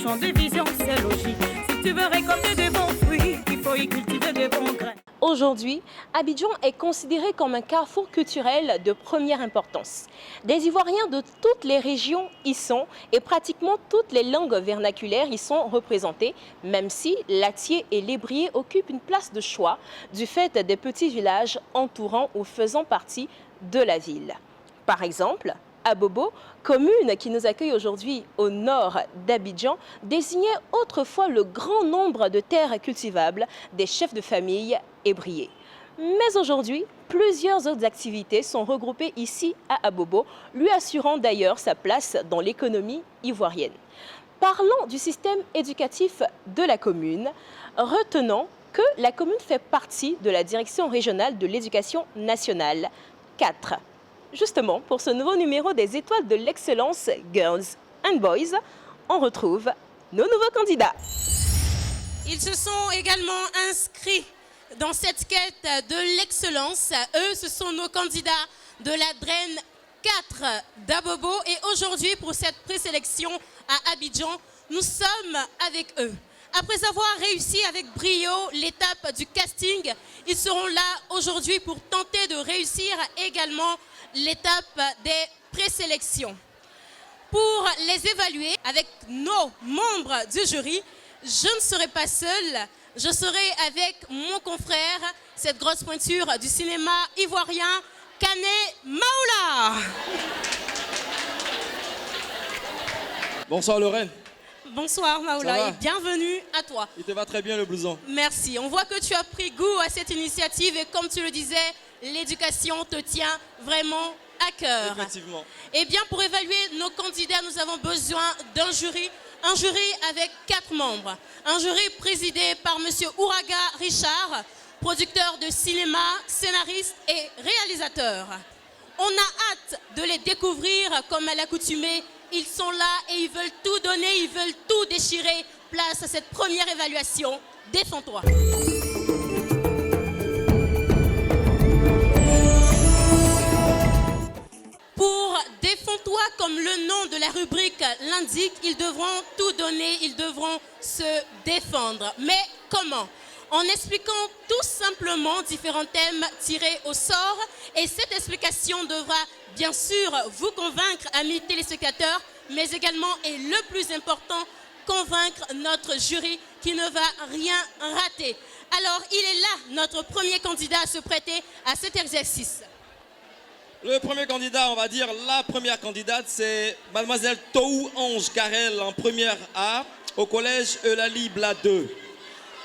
champ de vision, c'est logique. Si tu veux récolter de bons fruits, il faut y cultiver de bons grains. Aujourd'hui, Abidjan est considéré comme un carrefour culturel de première importance. Des Ivoiriens de toutes les régions y sont et pratiquement toutes les langues vernaculaires y sont représentées, même si l'Atier et l'Ébrié occupent une place de choix du fait des petits villages entourant ou faisant partie de la ville. Par exemple, Abobo, commune qui nous accueille aujourd'hui au nord d'Abidjan, désignait autrefois le grand nombre de terres cultivables des chefs de famille ébriés. Mais aujourd'hui, plusieurs autres activités sont regroupées ici à Abobo, lui assurant d'ailleurs sa place dans l'économie ivoirienne. Parlons du système éducatif de la commune, retenons que la commune fait partie de la Direction régionale de l'éducation nationale, 4. Justement, pour ce nouveau numéro des Étoiles de l'excellence Girls and Boys, on retrouve nos nouveaux candidats. Ils se sont également inscrits dans cette quête de l'excellence. Eux, ce sont nos candidats de la DREN 4 d'Abobo. Et aujourd'hui, pour cette présélection à Abidjan, nous sommes avec eux. Après avoir réussi avec brio l'étape du casting, ils seront là aujourd'hui pour tenter de réussir également l'étape des présélections. Pour les évaluer avec nos membres du jury, je ne serai pas seule, je serai avec mon confrère, cette grosse pointure du cinéma ivoirien, Kane Maoula. Bonsoir Lorraine. Bonsoir Maoula et bienvenue à toi. Il te va très bien le blouson. Merci. On voit que tu as pris goût à cette initiative et comme tu le disais, l'éducation te tient vraiment à cœur. Effectivement. Eh bien, pour évaluer nos candidats, nous avons besoin d'un jury. Un jury avec 4 membres. Un jury présidé par M. Ouraga Richard, producteur de cinéma, scénariste et réalisateur. On a hâte de les découvrir comme à l'accoutumée. Ils sont là et ils veulent tout donner, ils veulent tout déchirer. Place à cette première évaluation. Défends-toi. Pour Défends-toi, comme le nom de la rubrique l'indique, ils devront tout donner, ils devront se défendre. Mais comment ? En expliquant tout simplement différents thèmes tirés au sort. Et cette explication devra bien sûr vous convaincre, amis téléspectateurs, mais également, et le plus important, convaincre notre jury qui ne va rien rater. Alors, il est là, notre premier candidat à se prêter à cet exercice. Le premier candidat, on va dire la première candidate, c'est mademoiselle Tou Ange Karel en première A au collège Eulalie Bla 2.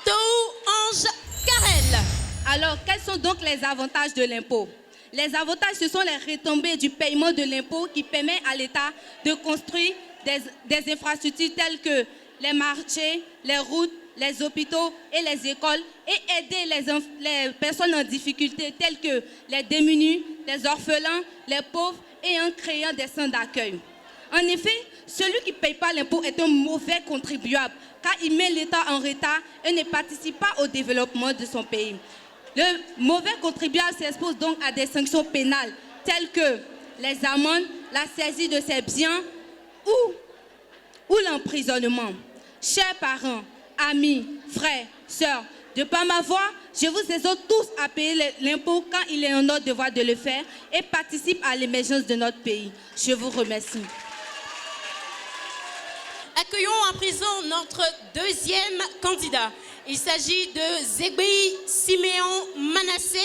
Tou Ange Karel. Alors, quels sont donc les avantages de l'impôt? Les avantages, ce sont les retombées du paiement de l'impôt qui permet à l'État de construire des infrastructures telles que les marchés, les routes, les hôpitaux et les écoles et aider les personnes en difficulté telles que les démunis, les orphelins, les pauvres et en créant des centres d'accueil. En effet, celui qui ne paye pas l'impôt est un mauvais contribuable car il met l'État en retard et ne participe pas au développement de son pays. Le mauvais contribuable s'expose donc à des sanctions pénales telles que les amendes, la saisie de ses biens ou l'emprisonnement. Chers parents, amis, frères, sœurs, de par ma voix, je vous exhorte tous à payer l'impôt quand il est en notre devoir de le faire et participe à l'émergence de notre pays. Je vous remercie. Accueillons à présent notre deuxième candidat. Il s'agit de Zegbi Siméon Manassé,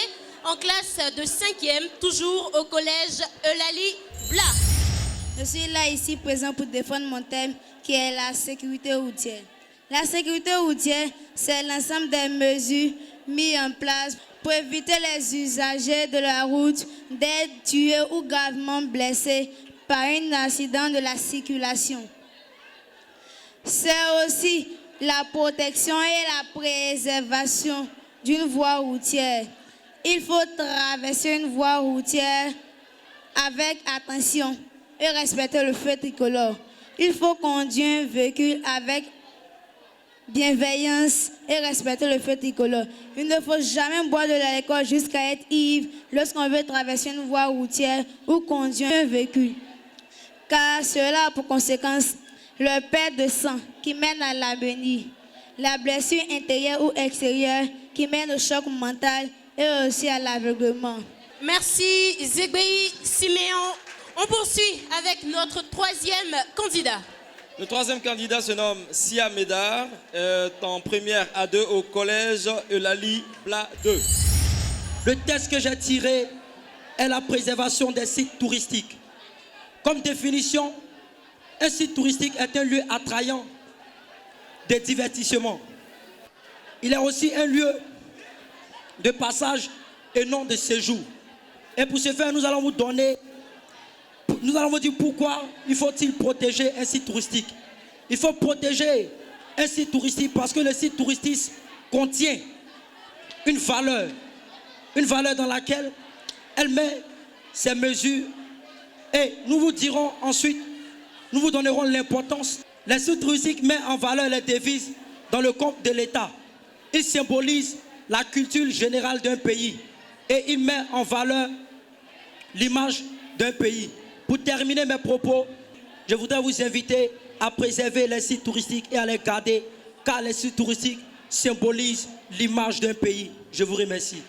en classe de 5e, toujours au collège Eulalie Bla. Je suis là ici présent pour défendre mon thème qui est la sécurité routière. La sécurité routière, c'est l'ensemble des mesures mises en place pour éviter les usagers de la route d'être tués ou gravement blessés par un accident de la circulation. C'est aussi la protection et la préservation d'une voie routière. Il faut traverser une voie routière avec attention et respecter le feu tricolore. Il faut conduire un véhicule avec bienveillance et respecter le feu tricolore. Il ne faut jamais boire de l'alcool jusqu'à être ivre lorsqu'on veut traverser une voie routière ou conduire un véhicule, car cela a pour conséquence le perte de sang qui mène à l'agonie, la blessure intérieure ou extérieure qui mène au choc mental et aussi à l'aveuglement. Merci Zegbei Siméon. On poursuit avec notre troisième candidat. Le troisième candidat se nomme Sia Médard, en première A2 au collège Eulalie Bla 2. Le test que j'ai tiré est la préservation des sites touristiques. Comme définition, un site touristique est un lieu attrayant de divertissement. Il est aussi un lieu de passage et non de séjour. Et pour ce faire, nous allons vous dire pourquoi il faut-il protéger un site touristique. Il faut protéger un site touristique parce que le site touristique contient une valeur dans laquelle elle met ses mesures. Et nous vous dirons ensuite, nous vous donnerons l'importance. Le site touristique met en valeur les devises dans le compte de l'État. Il symbolise la culture générale d'un pays et il met en valeur l'image d'un pays. Pour terminer mes propos, je voudrais vous inviter à préserver les sites touristiques et à les garder, car les sites touristiques symbolisent l'image d'un pays. Je vous remercie.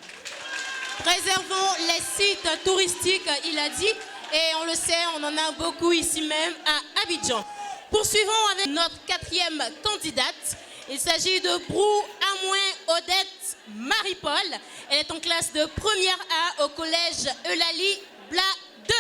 Préservons les sites touristiques, il a dit, et on le sait, on en a beaucoup ici même à Abidjan. Poursuivons avec notre quatrième candidate. Il s'agit de Brou Amouin Odette Marie-Paul. Elle est en classe de première A au collège Eulalie Bla 2.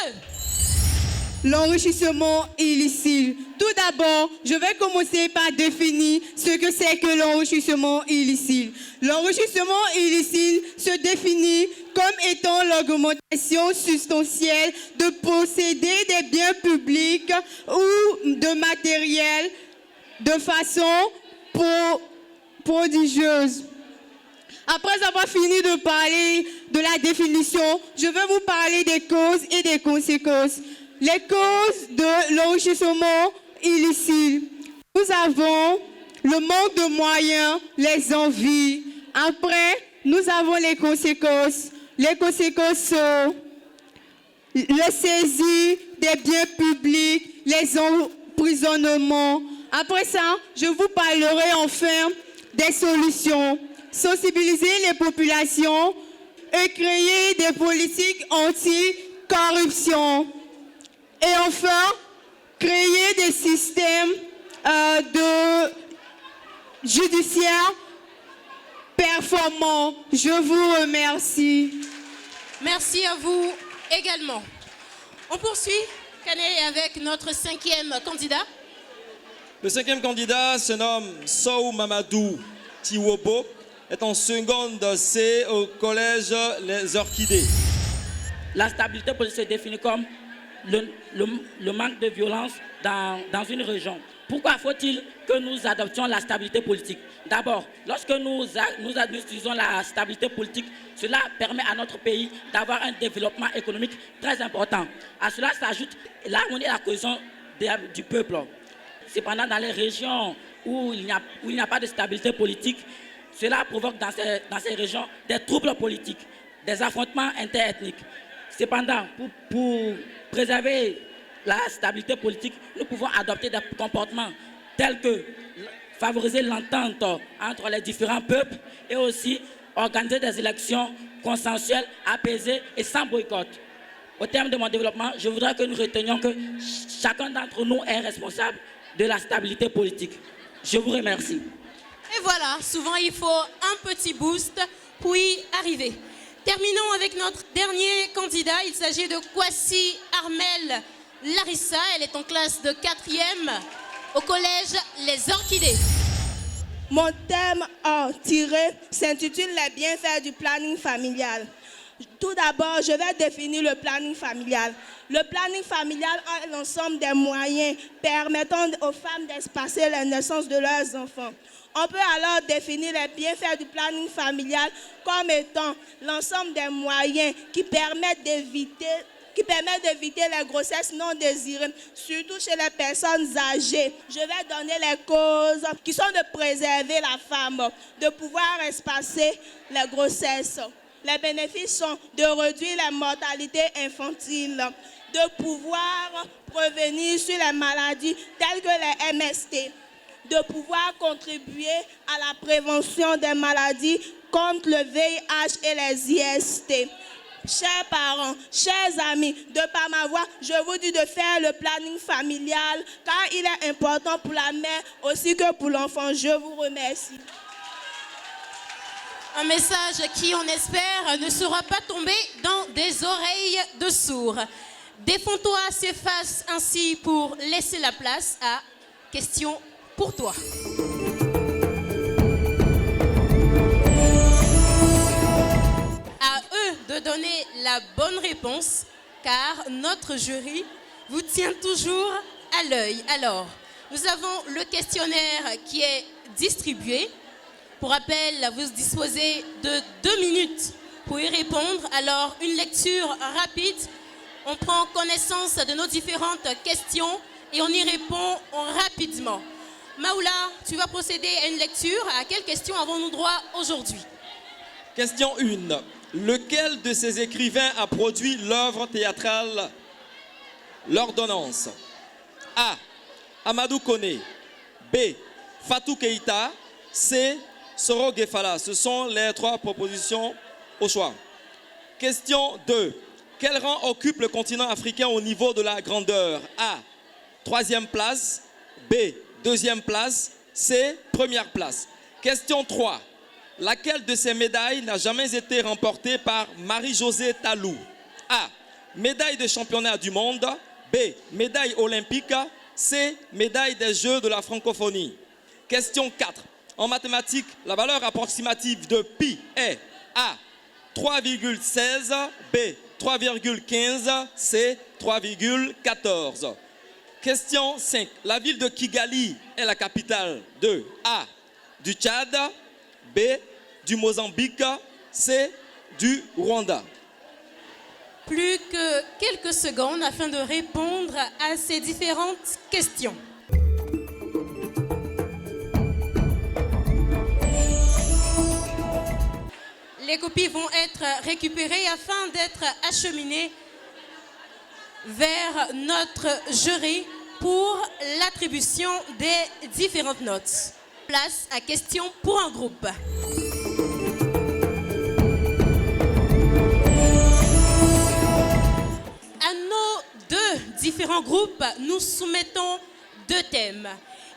L'enrichissement illicite. Tout d'abord, je vais commencer par définir ce que c'est que l'enrichissement illicite. L'enrichissement illicite se définit comme étant l'augmentation substantielle de posséder des biens publics ou de matériel de façon prodigieuse. Après avoir fini de parler de la définition, je vais vous parler des causes et des conséquences. Les causes de l'enrichissement illicite. Nous avons le manque de moyens, les envies. Après, nous avons les conséquences. Les conséquences sont le saisie des biens publics, les emprisonnements. Après ça, je vous parlerai enfin des solutions. Sensibiliser les populations et créer des politiques anti-corruption. Et enfin, créer des systèmes judiciaires performants. Je vous remercie. Merci à vous également. On poursuit, Kané, avec notre cinquième candidat. Le cinquième candidat se nomme Sow Mamadou Tiwobo, est en seconde C au collège Les Orchidées. La stabilité politique se définit comme le manque de violence dans une région. Pourquoi faut-il que nous adoptions la stabilité politique? D'abord, lorsque nous utilisons la stabilité politique, cela permet à notre pays d'avoir un développement économique très important. À cela s'ajoute l'harmonie et la cohésion du peuple. Cependant, dans les régions où il n'y a pas de stabilité politique, cela provoque dans ces régions des troubles politiques, des affrontements interethniques. Cependant, pour préserver la stabilité politique, nous pouvons adopter des comportements tels que favoriser l'entente entre les différents peuples et aussi organiser des élections consensuelles, apaisées et sans boycott. Au terme de mon développement, je voudrais que nous retenions que chacun d'entre nous est responsable de la stabilité politique. Je vous remercie. Et voilà, souvent il faut un petit boost pour y arriver. Terminons avec notre dernier candidat. Il s'agit de Kwasi Armel Larissa. Elle est en classe de 4e au collège Les Orchidées. Mon thème tiré s'intitule Les bienfaits du planning familial. Tout d'abord, je vais définir le planning familial. Le planning familial est l'ensemble des moyens permettant aux femmes d'espacer la naissance de leurs enfants. On peut alors définir les bienfaits du planning familial comme étant l'ensemble des moyens qui permettent d'éviter les grossesses non désirées, surtout chez les personnes âgées. Je vais donner les causes qui sont de préserver la femme, de pouvoir espacer les grossesses. Les bénéfices sont de réduire la mortalité infantile, de pouvoir prévenir sur les maladies telles que les MST, de pouvoir contribuer à la prévention des maladies contre le VIH et les IST. Chers parents, chers amis, de par ma voix, je vous dis de faire le planning familial car il est important pour la mère aussi que pour l'enfant. Je vous remercie. Un message qui, on espère, ne sera pas tombé dans des oreilles de sourds. Défends-toi, s'efface ainsi pour laisser la place à Question pour toi. À eux de donner la bonne réponse, car notre jury vous tient toujours à l'œil. Alors, nous avons le questionnaire qui est distribué. Pour rappel, vous disposez de 2 minutes pour y répondre. Alors, une lecture rapide. On prend connaissance de nos différentes questions et on y répond rapidement. Maoula, tu vas procéder à une lecture. À quelle question avons-nous droit aujourd'hui? Question 1. Lequel de ces écrivains a produit l'œuvre théâtrale L'Ordonnance? A. Amadou Koné. B. Fatou Keïta. C. Soro Gefala. Ce sont les 3 propositions au choix. Question 2. Quel rang occupe le continent africain au niveau de la grandeur? A. 3e place. B. 2e place. C. 1re place. Question 3. Laquelle de ces médailles n'a jamais été remportée par Marie-Josée Talou? A. Médaille de championnat du monde. B. Médaille olympique. C. Médaille des Jeux de la francophonie. Question 4. En mathématiques, la valeur approximative de pi est A. 3,16. B. 3,15. C. 3,14. Question 5. La ville de Kigali est la capitale de A. Du Tchad. B. Du Mozambique. C. Du Rwanda. Plus que quelques secondes afin de répondre à ces différentes questions. Les copies vont être récupérées afin d'être acheminées vers notre jury pour l'attribution des différentes notes. Place à question pour un groupe. À nos 2 différents groupes, nous soumettons 2 thèmes.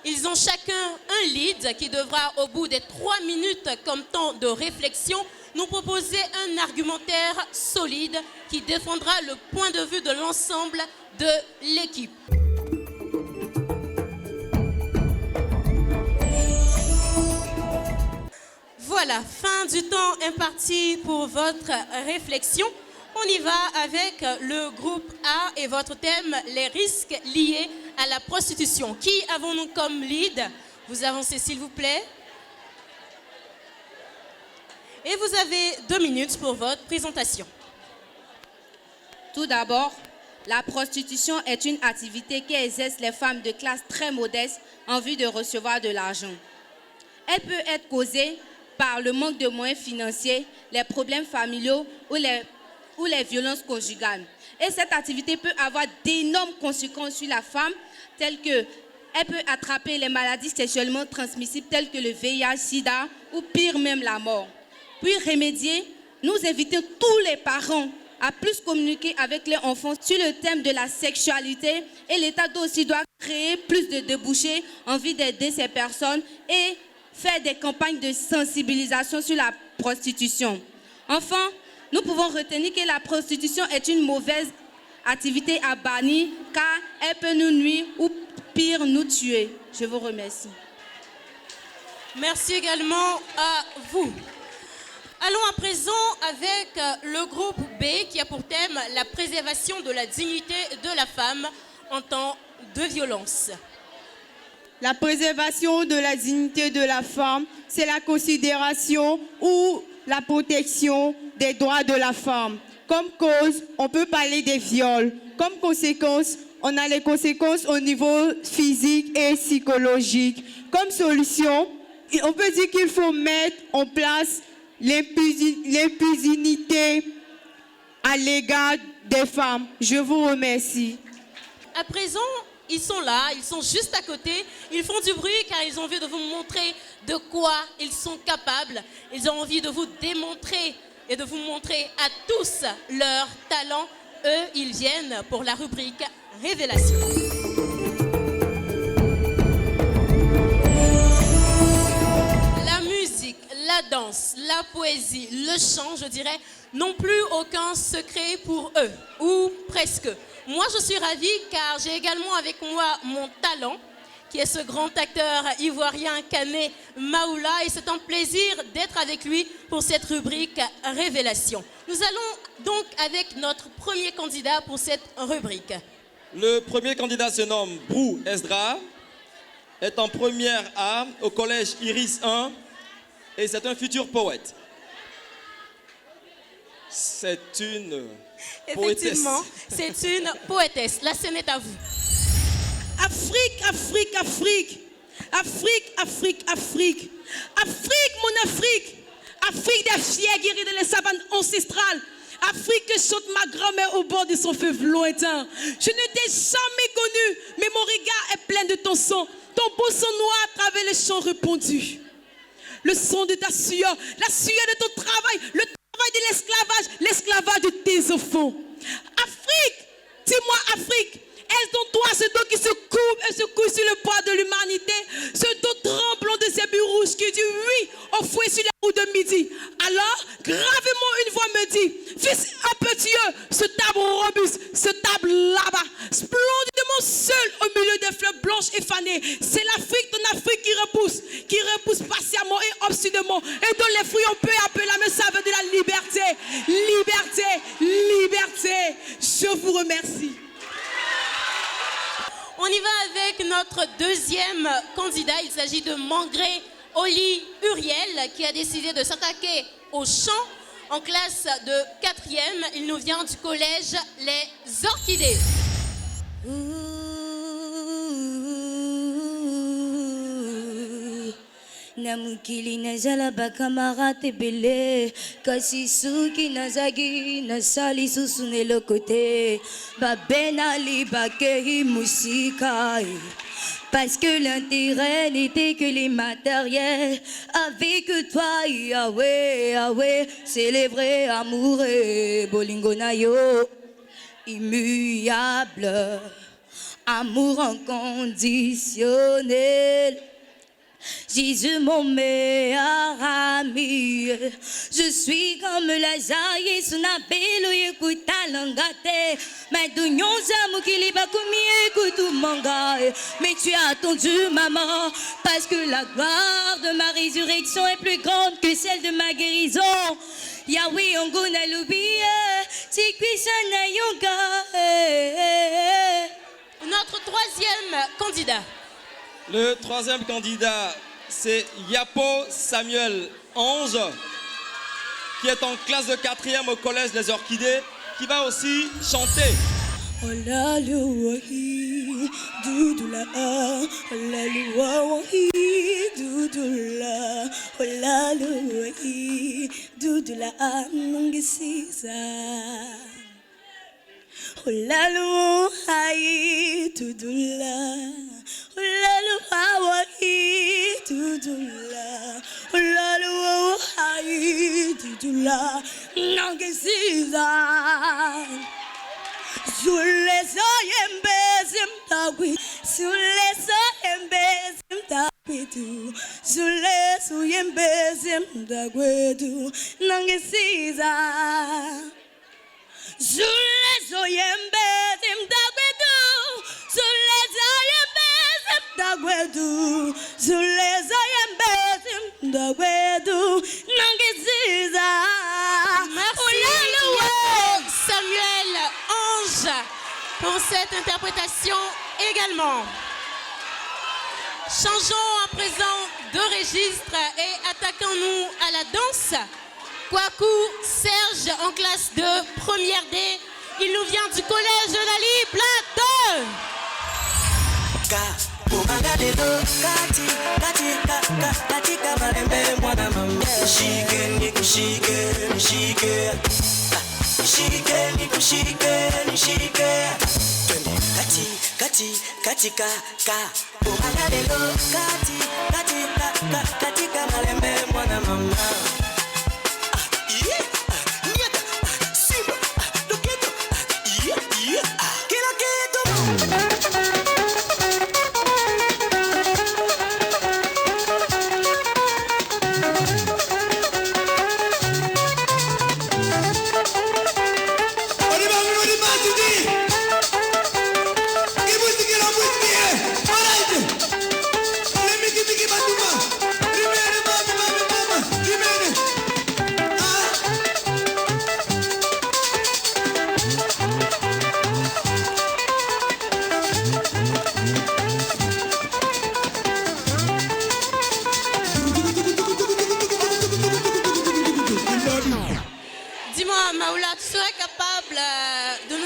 Ils ont chacun un lead qui devra, au bout des 3 minutes comme temps de réflexion, nous proposer un argumentaire solide qui défendra le point de vue de l'ensemble de l'équipe. Voilà, fin du temps imparti pour votre réflexion. On y va avec le groupe A et votre thème, les risques liés à la prostitution. Qui avons-nous comme lead? Vous avancez s'il vous plaît. Et vous avez 2 minutes pour votre présentation. Tout d'abord, la prostitution est une activité qui exercent les femmes de classe très modeste en vue de recevoir de l'argent. Elle peut être causée par le manque de moyens financiers, les problèmes familiaux ou les violences conjugales. Et cette activité peut avoir d'énormes conséquences sur la femme, telles que elle peut attraper les maladies sexuellement transmissibles telles que le VIH, SIDA ou pire même la mort. Puis remédier, nous invitons tous les parents à plus communiquer avec les enfants sur le thème de la sexualité et l'État aussi doit créer plus de débouchés en vue d'aider ces personnes et faire des campagnes de sensibilisation sur la prostitution. Enfin, nous pouvons retenir que la prostitution est une mauvaise activité à bannir car elle peut nous nuire ou pire nous tuer. Je vous remercie. Merci également à vous. Allons à présent avec le groupe B qui a pour thème la préservation de la dignité de la femme en temps de violence. La préservation de la dignité de la femme, c'est la considération ou la protection des droits de la femme. Comme cause, on peut parler des viols. Comme conséquence, on a les conséquences au niveau physique et psychologique. Comme solution, on peut dire qu'il faut mettre en place l'impunité à l'égard des femmes. Je vous remercie. À présent, ils sont là, ils sont juste à côté. Ils font du bruit car ils ont envie de vous montrer de quoi ils sont capables. Ils ont envie de vous démontrer et de vous montrer à tous leur talent. Eux, ils viennent pour la rubrique Révélation. La musique, la danse, la poésie, le chant, je dirais, n'ont plus aucun secret pour eux, ou presque. Moi, je suis ravie car j'ai également avec moi mon talent, qui est ce grand acteur ivoirien Kane Maoula, et c'est un plaisir d'être avec lui pour cette rubrique Révélation. Nous allons donc avec notre premier candidat pour cette rubrique. Le premier candidat se nomme Brou Esdra, est en première A au collège Iris 1 et c'est un futur poète. C'est une poétesse. Effectivement, c'est une poétesse. La scène est à vous. Afrique, Afrique, Afrique. Afrique, Afrique, Afrique. Afrique, mon Afrique. Afrique des fiers guéris de la savane ancestrale. Afrique que chante ma grand-mère au bord de son fleuve lointain. Je ne t'ai jamais connue, mais mon regard est plein de ton sang. Ton beau sang noir à travers les champs répandus. Le son de ta sueur, la sueur de ton travail, le travail de l'esclavage, l'esclavage de tes enfants. Afrique, dis-moi Afrique, est-ce donc toi ce dos qui se courbe et se couche sur le poids de l'humanité, ce dos tremblant de ces buts rouges qui dit oui au fouet sur la route de midi? Alors, gravement une voix me dit, fils impétueux, ce table robuste, ce table là-bas, splendidement seul au milieu des fleurs blanches et fanées, c'est l'Afrique, ton Afrique qui repousse patiemment et obstinément, et dont les fruits ont peu à peu la même saveur de la liberté. Liberté, liberté. Je vous remercie. On y va avec notre deuxième candidat. Il s'agit de Mangré Oli Uriel qui a décidé de s'attaquer au chant en classe de 4e. Il nous vient du collège Les Orchidées. Namukili nazala bakamara tebele kasi suki nazagi nasali susune le côté babena li bakeri musika parce que l'intérêt n'était que les matériels avec toi Yahweh Yahweh c'est les vrais amours bolingo na yo immuable amour inconditionnel. Jésus mon meilleur ami, je suis comme Lazare, son appel écoute à l'angate, mais d'union zamu qui li ba komi écoute manga, mais tu as attendu maman, parce que la gloire de ma résurrection est plus grande que celle de ma guérison. Yahweh onguna lubiye, si kuisana yonga. Notre troisième candidat. Le troisième candidat, c'est Yapo Samuel Ange, qui est en classe de 4e au collège Les Orchidées, qui va aussi chanter. Oh la louahi, doudoula, oh la louahi, doudoula, oh la louahi, doudoula, nungisisa. Oh la louahi, doudoula. Olalu hawaii tudula, olalu hawaii tudula, nangesiza. Sule soyembe simtawi, sule soyembe simtawi tu, sule soyembe simtawi tu, nangesiza. Sule soyembe simtawi tu, sule soyembe Dagwedu, Zuleza Yembesim, Dagwedu, Nangisiza. Merci Samuel Ange pour cette interprétation également. Changeons à présent de registre et attaquons-nous à la danse. Kwaku Serge en classe de première D. Il nous vient du collège de Lali Plateau.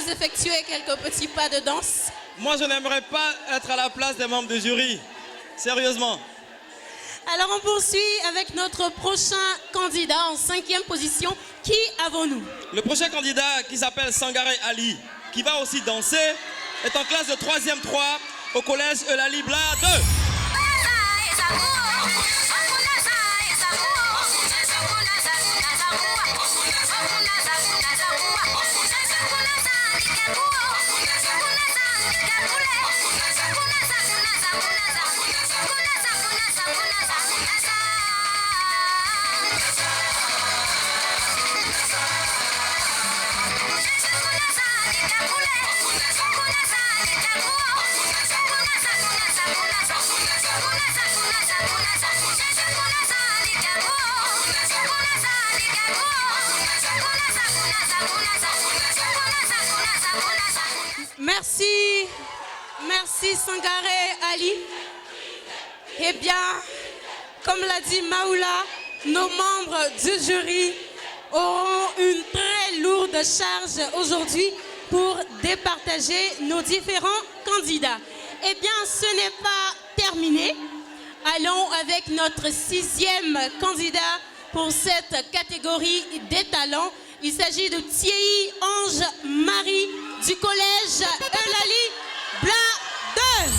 Effectuer quelques petits pas de danse. Moi, je n'aimerais pas être à la place des membres du jury. Sérieusement. Alors, on poursuit avec notre prochain candidat en 5e position. Qui avons-nous? Le prochain candidat, qui s'appelle Sangaré Ali, qui va aussi danser, est en classe de 3e 3 au collège Eulalie Bla 2. Merci Sangaré Ali. Eh bien, comme l'a dit Maoula, nos membres du jury auront une très lourde charge aujourd'hui pour départager nos différents candidats. Eh bien, ce n'est pas terminé. Allons avec notre 6e candidat pour cette catégorie des talents. Il s'agit de Thierry Ange Marie du collège Eulalie Bla 2.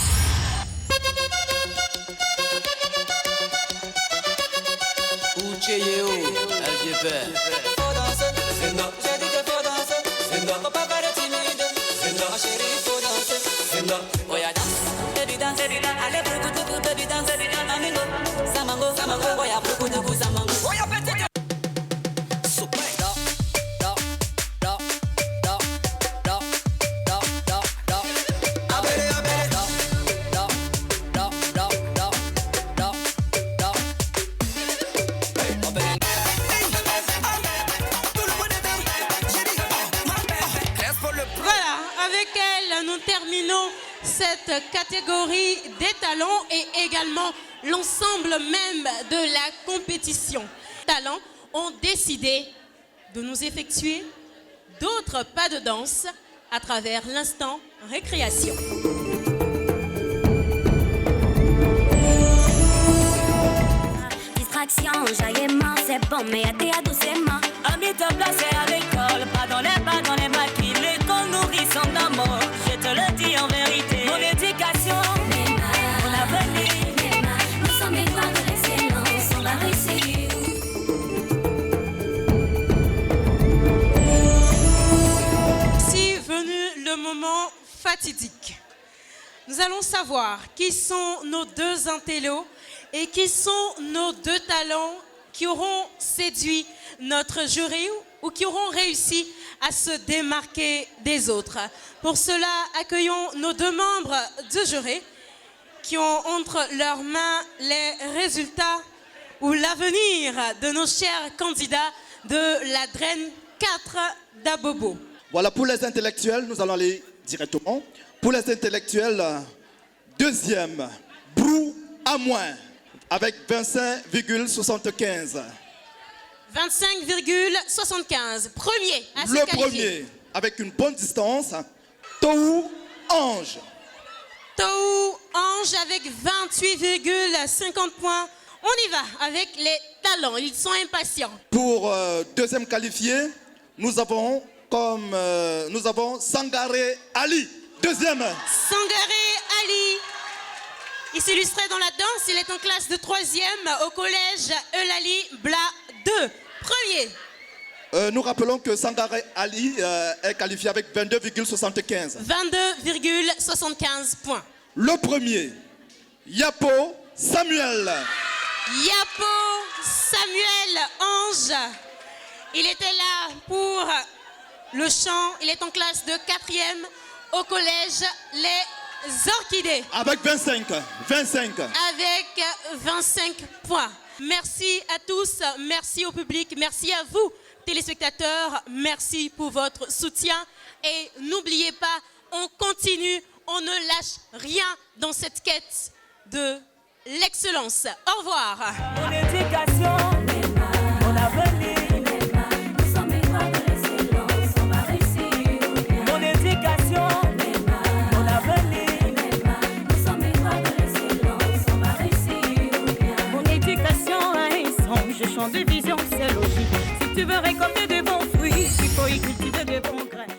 Cette catégorie des talents et également l'ensemble même de la compétition. Les talents ont décidé de nous effectuer d'autres pas de danse à travers l'instant récréation. Distraction, jaillement, c'est bon, mais t'es à doucement. Amis te placer à l'école, pas dans les maquis, l'école nourrit son amour. Je te le dis en vérité, mon éducation, mon avenir, nous sommes étoiles de l'excellence, on va réussir. Si venu le moment fatidique, nous allons savoir qui sont nos deux intellos et qui sont nos deux talents qui auront séduit notre jury ou qui auront réussi à se démarquer des autres. Pour cela, accueillons nos deux membres du jury qui ont entre leurs mains les résultats ou l'avenir de nos chers candidats de la DREN 4 d'Abobo. Voilà, pour les intellectuels, nous allons aller directement. Pour les intellectuels, deuxième, Brou à moins, avec 25,75. 25,75. Premier à se Le qualifier. premier, avec une bonne distance, Tohu Ange. Tohu Ange avec 28,50 points. On y va avec les talents, ils sont impatients. Pour deuxième qualifié, nous avons comme nous avons Sangaré Ali, deuxième. Sangaré Ali. Il s'illustrait dans la danse, il est en classe de 3e au collège Eulali Bla 2. Premier. Nous rappelons que Sangaré Ali est qualifié avec 22,75. 22,75 points. Le premier, Yapo Samuel. Yapo Samuel Ange. Il était là pour le chant. Il est en classe de 4e au collège Les Orchidées. Avec 25. Avec 25 points. Merci à tous, merci au public, merci à vous, téléspectateurs. Merci pour votre soutien. Et n'oubliez pas, on continue, on ne lâche rien dans cette quête de l'excellence. Au revoir. Mon éducation, mon avenir, nous sommes héros de l'excellence, on va réussir. Mon éducation, mon avenir, nous sommes héros de l'excellence, on va réussir. Mon éducation a un sens, je chante de vision, c'est logique. Si tu veux récolter de bons fruits, il faut y cultiver de bons grains.